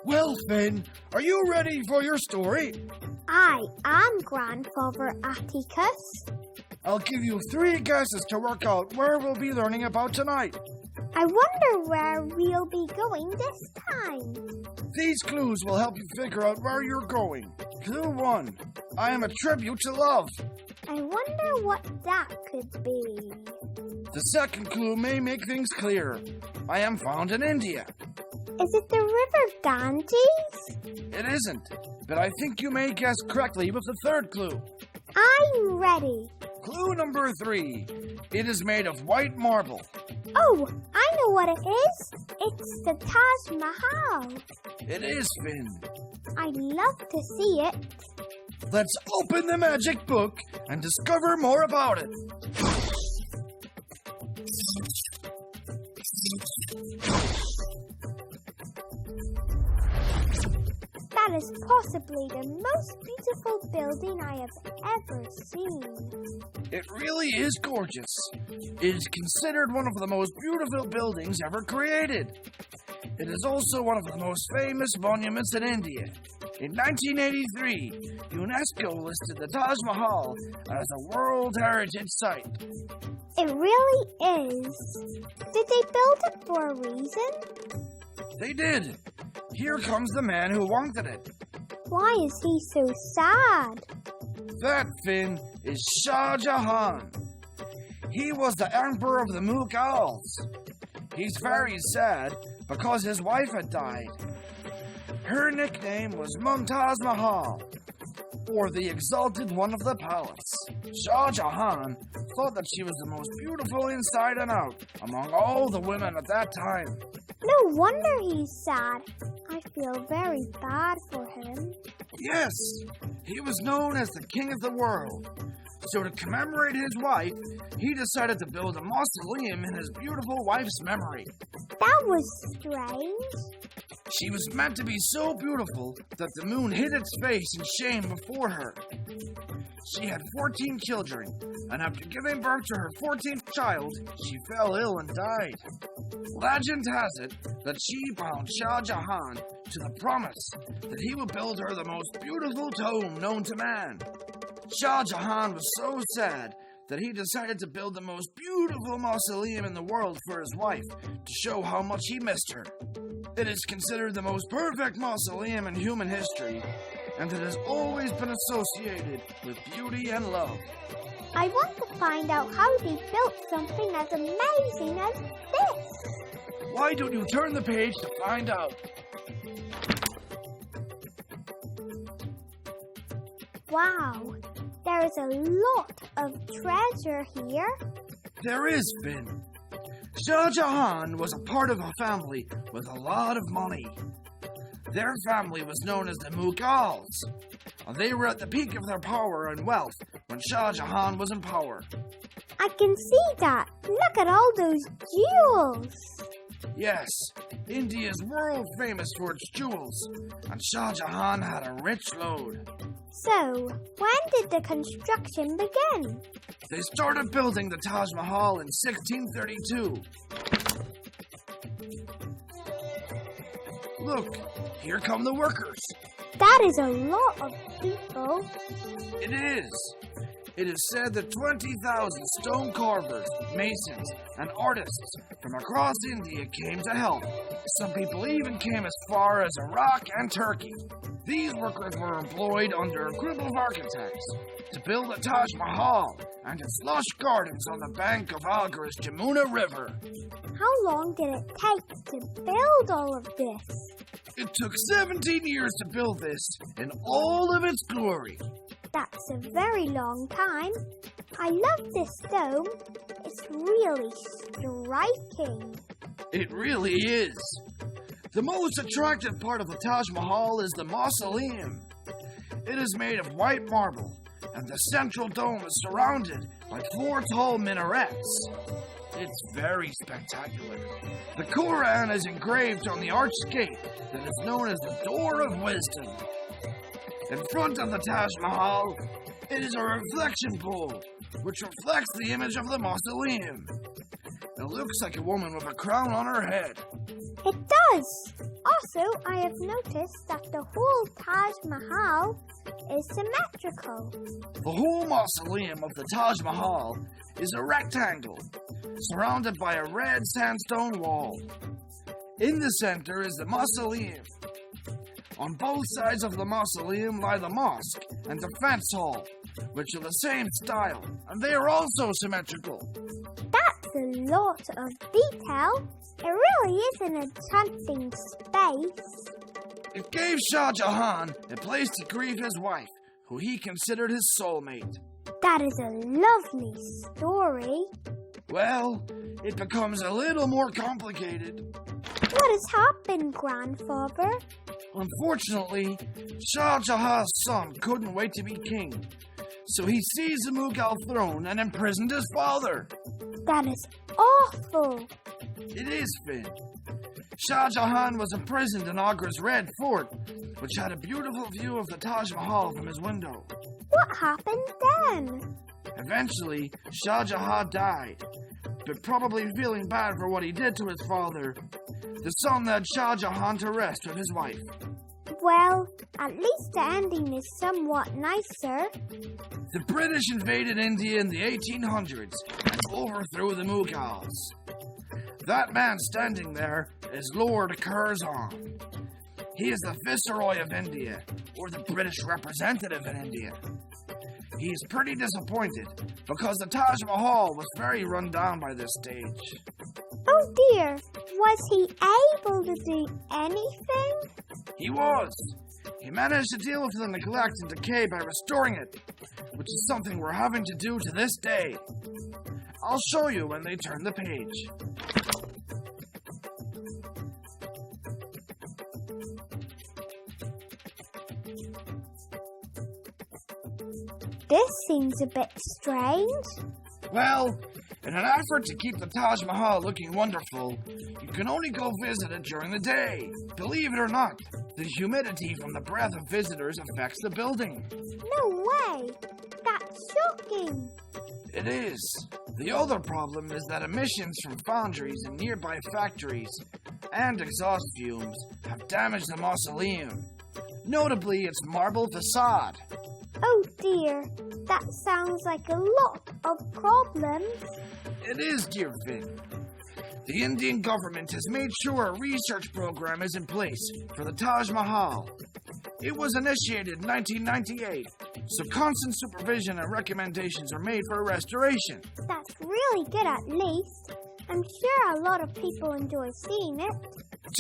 Well, Finn, are you ready for your story? I am Grandfather Atticus. I'll give you 3 guesses to work out where we'll be learning about tonight. I wonder where we'll be going this time. These clues will help you figure out where you're going. Clue 1. I am a tribute to love. I wonder what that could be. The second clue may make things clearer. I am found in India. Is it the River Ganges? It isn't, but I think you may guess correctly with the third clue. I'm ready. Clue number 3. It is made of white marble. Oh, I know what it is. It's the Taj Mahal. It is, Finn. I'd love to see it. Let's open the magic book and discover more about it. That is possibly the most beautiful building I have ever seen. It really is gorgeous. It is considered one of the most beautiful buildings ever created. It is also one of the most famous monuments in India. In 1983, UNESCO listed the Taj Mahal as a World Heritage Site. It really is. Did they build it for a reason? They did. Here comes the man who wanted it. Why is he so sad? That, Finn, is Shah Jahan. He was the emperor of the Mughals. He's very sad because his wife had died. Her nickname was Mumtaz Mahal, or the exalted one of the palace. Shah Jahan thought that she was the most beautiful inside and out among all the women at that time. No wonder he's sad. I feel very bad for him. Yes, he was known as the king of the world. So to commemorate his wife, he decided to build a mausoleum in his beautiful wife's memory. That was strange. She was meant to be so beautiful that the moon hid its face in shame before her. She had 14 children, and after giving birth to her 14th child, she fell ill and died. Legend has it that she bound Shah Jahan to the promise that he would build her the most beautiful tomb known to man. Shah Jahan was so sad that he decided to build the most beautiful mausoleum in the world for his wife to show how much he missed her. It is considered the most perfect mausoleum in human history, and it has always been associated with beauty and love. I want to find out how they built something as amazing as this. Why don't you turn the page to find out? Wow, there is a lot of treasure here. There is, Finn. Shah Jahan was a part of a family with a lot of money. Their family was known as the Mughals. They were at the peak of their power and wealth when Shah Jahan was in power. I can see that. Look at all those jewels. Yes, India is world famous for its jewels, and Shah Jahan had a rich load. So, when did the construction begin? They started building the Taj Mahal in 1632. Look, here come the workers. That is a lot of people. It is. It is said that 20,000 stone carvers, masons, and artists from across India came to help. Some people even came as far as Iraq and Turkey. These workers were employed under a group of architects to build the Taj Mahal and its lush gardens on the bank of Agra's Jamuna River. How long did it take to build all of this? It took 17 years to build this in all of its glory. That's a very long time. I love this dome. It's really striking. It really is. The most attractive part of the Taj Mahal is the mausoleum. It is made of white marble, and the central dome is surrounded by 4 tall minarets. It's very spectacular. The Quran is engraved on the arched gate that is known as the Door of Wisdom. In front of the Taj Mahal, it is a reflection pool, which reflects the image of the mausoleum. It looks like a woman with a crown on her head. It does. Also, I have noticed that the whole Taj Mahal is symmetrical. The whole mausoleum of the Taj Mahal is a rectangle, surrounded by a red sandstone wall. In the center is the mausoleum. On both sides of the mausoleum lie the mosque and defense hall, which are the same style, and they are also symmetrical. That's a lot of detail. It really is an enchanting space. It gave Shah Jahan a place to grieve his wife, who he considered his soulmate. That is a lovely story. Well, it becomes a little more complicated. What has happened, Grandfather? Unfortunately, Shah Jahan's son couldn't wait to be king, so he seized the Mughal throne and imprisoned his father. That is awful. It is, Finn. Shah Jahan was imprisoned in Agra's Red Fort, which had a beautiful view of the Taj Mahal from his window. What happened then? Eventually, Shah Jahan died, but probably feeling bad for what he did to his father, the son led Shah Jahan to rest with his wife. Well, at least the ending is somewhat nicer. The British invaded India in the 1800s and overthrew the Mughals. That man standing there is Lord Curzon. He is the Viceroy of India, or the British representative in India. He is pretty disappointed because the Taj Mahal was very run down by this stage. Oh dear, was he able to do anything? He was. He managed to deal with the neglect and decay by restoring it, which is something we're having to do to this day. I'll show you when they turn the page. This seems a bit strange. Well, in an effort to keep the Taj Mahal looking wonderful, you can only go visit it during the day. Believe it or not, the humidity from the breath of visitors affects the building. No way! That's shocking! It is. The other problem is that emissions from foundries and nearby factories and exhaust fumes have damaged the mausoleum. Notably, its marble facade. Oh dear, that sounds like a lot of problems. It is, dear Finn. The Indian government has made sure a research program is in place for the Taj Mahal. It was initiated in 1998, so constant supervision and recommendations are made for restoration. That's really good at least. I'm sure a lot of people enjoy seeing it.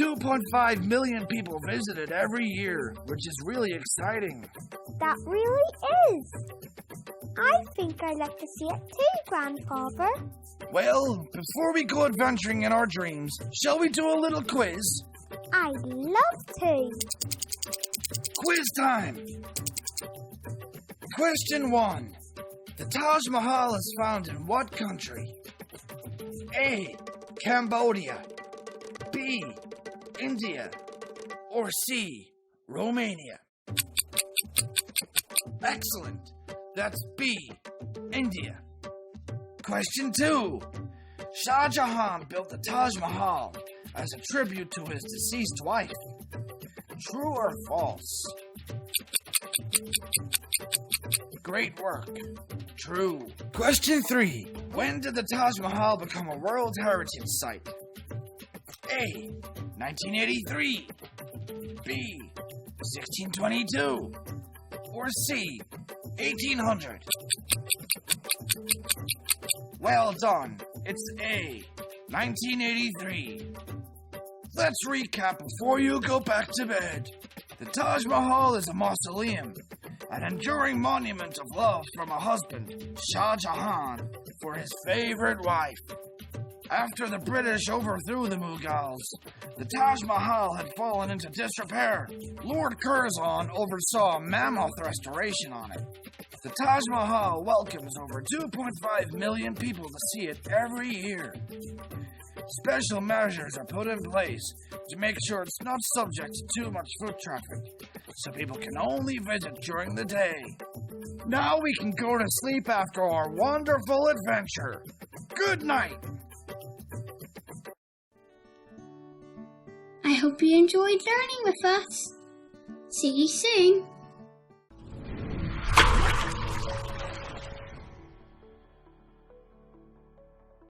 2.5 million people visit it every year, which is really exciting. That really is. I think I'd like to see it too, Grandfather. Well, before we go adventuring in our dreams, shall we do a little quiz? I'd love to. Quiz time! Question 1. The Taj Mahal is found in what country? A. Cambodia. B. India. Or C. Romania. Excellent. That's B. India. Question 2. Shah Jahan built the Taj Mahal as a tribute to his deceased wife. True or false? Great work. True. Question 3. When did the Taj Mahal become a World Heritage Site? A. 1983. B. 1622. Or C. 1800. Well done. It's A. 1983. Let's recap before you go back to bed. The Taj Mahal is a mausoleum, an enduring monument of love from a husband, Shah Jahan, for his favorite wife. After the British overthrew the Mughals, the Taj Mahal had fallen into disrepair. Lord Curzon oversaw mammoth restoration on it. The Taj Mahal welcomes over 2.5 million people to see it every year. Special measures are put in place to make sure it's not subject to too much foot traffic, so people can only visit during the day. Now we can go to sleep after our wonderful adventure. Good night. I hope you enjoyed learning with us. See you soon.